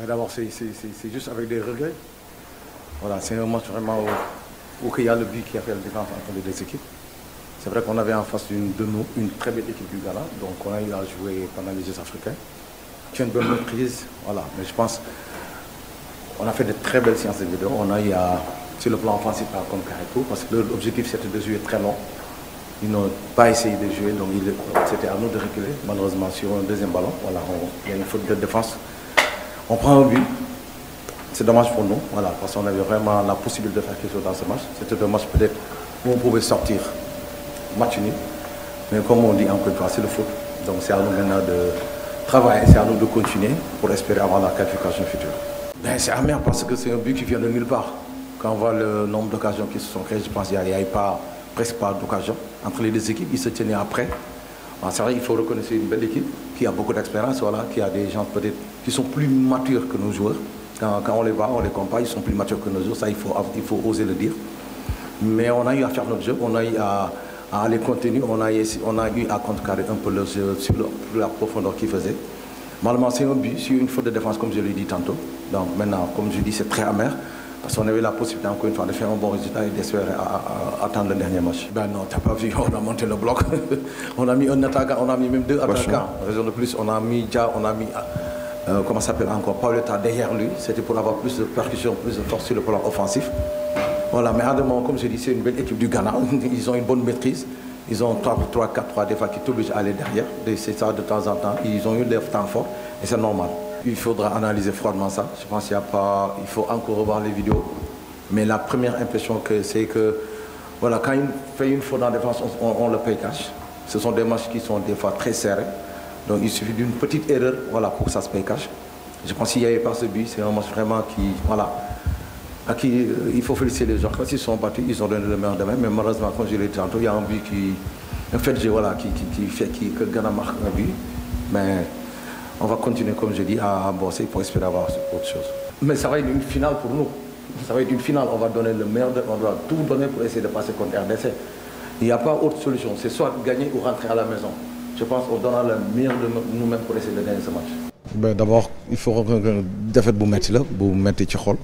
Mais d'abord, c'est juste avec des regrets. Voilà, c'est un match vraiment où il y a le but qui a fait la différence entre les deux équipes. C'est vrai qu'on avait en face de nous une très belle équipe du Ghana, donc on a eu à jouer pendant les Jeux africains. Qui a une bonne maîtrise, voilà. Mais je pense qu'on a fait de très belles séances de vidéo. On a eu sur le plan offensif comme Carrefour, parce que l'objectif c'était de jouer très long. Ils n'ont pas essayé de jouer, donc c'était à nous de reculer. Malheureusement, sur un deuxième ballon, voilà, il y a une faute de défense. On prend un but. C'est dommage pour nous, voilà, parce qu'on avait vraiment la possibilité de faire quelque chose dans ce match. C'était un match peut-être où on pouvait sortir match nul. Mais comme on dit encore une fois, c'est le foot. Donc c'est à nous maintenant de travailler, c'est à nous de continuer pour espérer avoir la qualification future. Ben, c'est amer parce que c'est un but qui vient de nulle part. Quand on voit le nombre d'occasions qui se sont créées, je pense qu'il n'y avait presque pas d'occasion entre les deux équipes. Ils se tenaient après. C'est vrai, il faut reconnaître une belle équipe qui a beaucoup d'expérience, voilà, qui a des gens peut-être qui sont plus matures que nos joueurs. Quand on les voit, on les compare, ils sont plus matures que nos joueurs, ça il faut oser le dire. Mais on a eu à faire notre jeu, on a eu à les contenir, on a eu à contrecarrer un peu leur jeu sur la profondeur qu'ils faisaient. Malheureusement, c'est un but, sur une faute de défense, comme je l'ai dit tantôt. Donc maintenant, comme je dis, c'est très amer. Parce qu'on avait la possibilité, encore une fois, de faire un bon résultat et d'espérer attendre le dernier match. Ben non, t'as pas vu, on a monté le bloc. On a mis un attaquant, on a mis même deux attaquants. Raison de plus, on a mis on a mis, comment ça s'appelle encore, Pauletta derrière lui. C'était pour avoir plus de percussion, plus de force sur le plan offensif. Voilà, mais à de moment, comme je dis, c'est une belle équipe du Ghana. Ils ont une bonne maîtrise. Ils ont 3-4-3 des fois qui t'obligent à aller derrière. C'est ça de temps en temps. Ils ont eu leur temps fort et c'est normal. Il faudra analyser froidement ça. Je pense qu'il faut encore revoir les vidéos. Mais la première impression, c'est que voilà, quand il fait une faute en défense, on le paye cash. Ce sont des matchs qui sont des fois très serrés. Donc il suffit d'une petite erreur, voilà, pour que ça se paye cash. Je pense qu'il n'y avait pas ce but. C'est un match vraiment à qui il faut féliciter les gens. Quand ils sont battus, ils ont donné le meilleur de même. Mais malheureusement, comme je l'ai dit tantôt, il y a un but un fait de jeu, voilà, qui fait que Ghana marque un but. Mais on va continuer, comme je dis, à bosser pour espérer avoir autre chose. Mais ça va être une finale pour nous. Ça va être une finale. On va donner le meilleur, on doit tout donner pour essayer de passer contre RDC. Il n'y a pas autre solution. C'est soit gagner ou rentrer à la maison. Je pense qu'on donnera le meilleur de nous-mêmes pour essayer de gagner ce match. Ben, d'abord, il faut que défaite bu metti la bu metti ci xol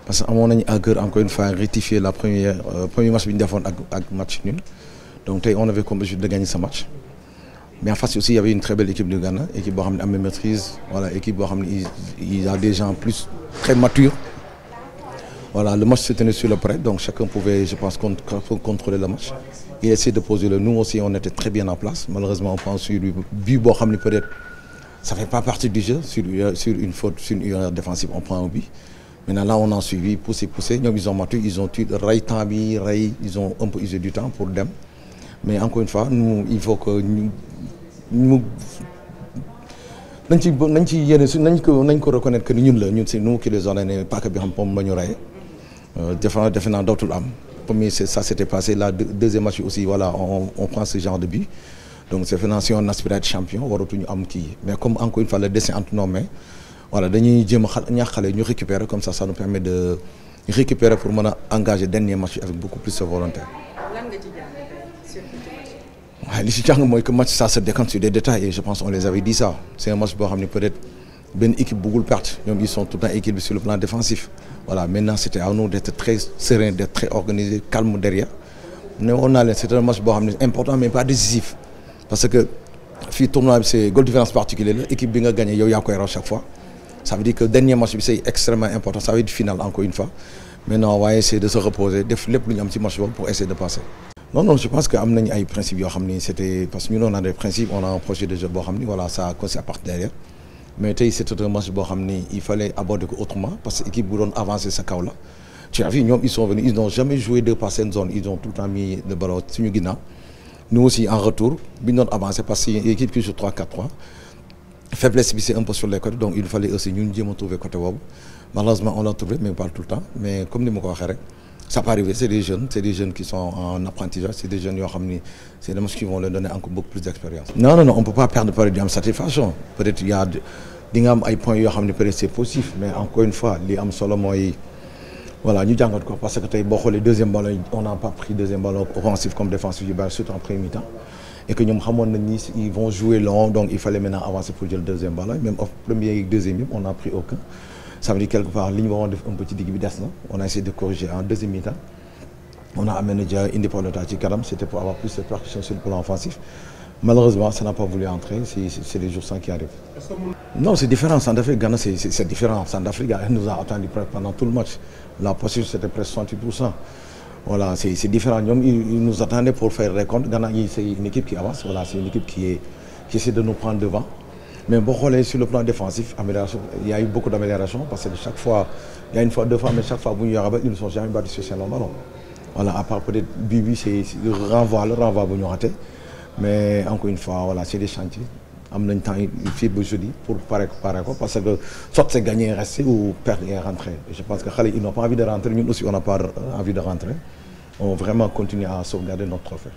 parce que amoon nañu à cœur encore une fois rectifier la premier match bi ñu defoon ak match nul. Donc on avait comme objectif de gagner ce match. Mais en face aussi, il y avait une très belle équipe du Ghana, équipe qui a une maîtrise, voilà, équipe il y a des gens plus très matures. Voilà, le match se tenait sur le prêt, donc chacun pouvait, je pense, contrôler le match. Il essayait de poser le. Nous aussi, on était très bien en place. Malheureusement, on pense sur le but, peut-être, ça ne fait pas partie du jeu. Sur une faute, sur une erreur défensive, on prend un but. Maintenant, là, on a suivi, poussé. Ils ont maturé, ils ont ils ont un peu usé du temps pour dem. Mais encore une fois, nous, il faut que nous reconnaître que c'est nous qui les avons pas que bien pour nous défendant d'autres âmes. Premier ça s'était passé la deuxième match aussi, voilà, on prend ce genre de but. Donc c'est finalement si on aspire à être champion waratuñu am kii. Mais comme encore une fois le dessin entre nos mains, voilà, dañuy jéem a ñaax xale ñu récupérer comme ça nous permet de récupérer pour mën a engager dernier match avec beaucoup plus de volonté. Li ci jàng mooy que match ça se décante sur des détails et je pense on les avait dit ça. C'est un match boo xam ne peut-être benn équipe bëggul perte ñoom ils sont tout le temps équilibrés sur le plan défensif. Voilà, maintenant c'était à nous d'être très serein, d'être très organisé, calme derrière. Mais on a c'est un match boo xam ne important mais pas décisif parce que fii tournoi bi c'est goal différence particulier la équipe bi nga gagné yow yaa koy raw chaque fois. Ça veut dire que le dernier match bi c'est extrêmement important, ça va être final encore une fois. Maintenant on va essayer de se reposer def lépp lu ñu am ci match boobu pour essayer de passer. Non, je pense que am nañu ay principes yoo xam ni c'était parce que nous on a des principes, on a un projet de jeu boo xam ni voilà ça à partir derrière. Mais tey c'était un match boo xam ni il fallait aborder ko autrement parce que équipe bu doon avancer sa kaw la. Tu as vu ñoom ils sont venus, ils n'ont jamais joué deux passes en zone, ils ont tout le temps mis le ballon suñu ginnaaw. Nous aussi en retour bi ñu doon avancer parce que l'équipe qui joue 3-4-3 faiblesse bi c'est un peu sur les côtés donc il fallait aussi ñun jéem a trouver côté boobu. Malheureusement on l'a trouvé mais pas tout le temps, mais comme ni ma ko waxee rek. Ça peut arriver, c'est des jeunes qui sont en apprentissage, c'est des jeunes c'est des matchs qui vont leur donner encore beaucoup plus d'expérience. Non, on ne peut pas perdre par exemple satisfaction. Peut-être il y a des points peut-être c'est positif, mais encore une fois, les am solo voilà, nous avons quoi parce que les deuxième ballon, on n'a pas pris deuxième ballon offensif comme défensif, surtout en premier mi-temps. et que ñoom xamoon nañ ni ils vont jouer long, donc il fallait maintenant avancer pour le deuxième ballon. Même au premier et deuxième on n'a pris aucun. Ça veut dire quelque part li ñu waroon def un petit digg bi des na. On a essayé de corriger en deuxième mi-temps. On a amené déjà indi Pape Matar ci kanam, c'était pour avoir plus de percussion sur le plan offensif. Malheureusement, ça n'a pas voulu entrer. C'est les jours sans qui arrivent. Non, c'est différent. Centrafrique, Ghana, c'est différent. Centrafrique nous a attendu pendant tout le match. La possession, c'était presque 68%. Voilà, c'est différent. Ils nous attendaient pour faire les comptes. Ghana, c'est une équipe qui avance. Voilà, c'est une équipe qui essaie de nous prendre devant. Mais bon, sur le plan défensif, il y a eu beaucoup d'améliorations parce que chaque fois, il y a une fois, deux fois, mais chaque fois, ils ne sont jamais battus sur ce ballon. Voilà, à part peut-être Bibi, c'est le renvoi vous nous raté. Mais encore une fois, voilà, c'est des chantiers. En même temps, il fait jeudi pour préparer quoi, parce que soit c'est gagner et rester ou perdre et rentrer. Et je pense que ils n'ont pas envie de rentrer, nous aussi on n'a pas envie de rentrer. On va vraiment continuer à sauvegarder notre trophée.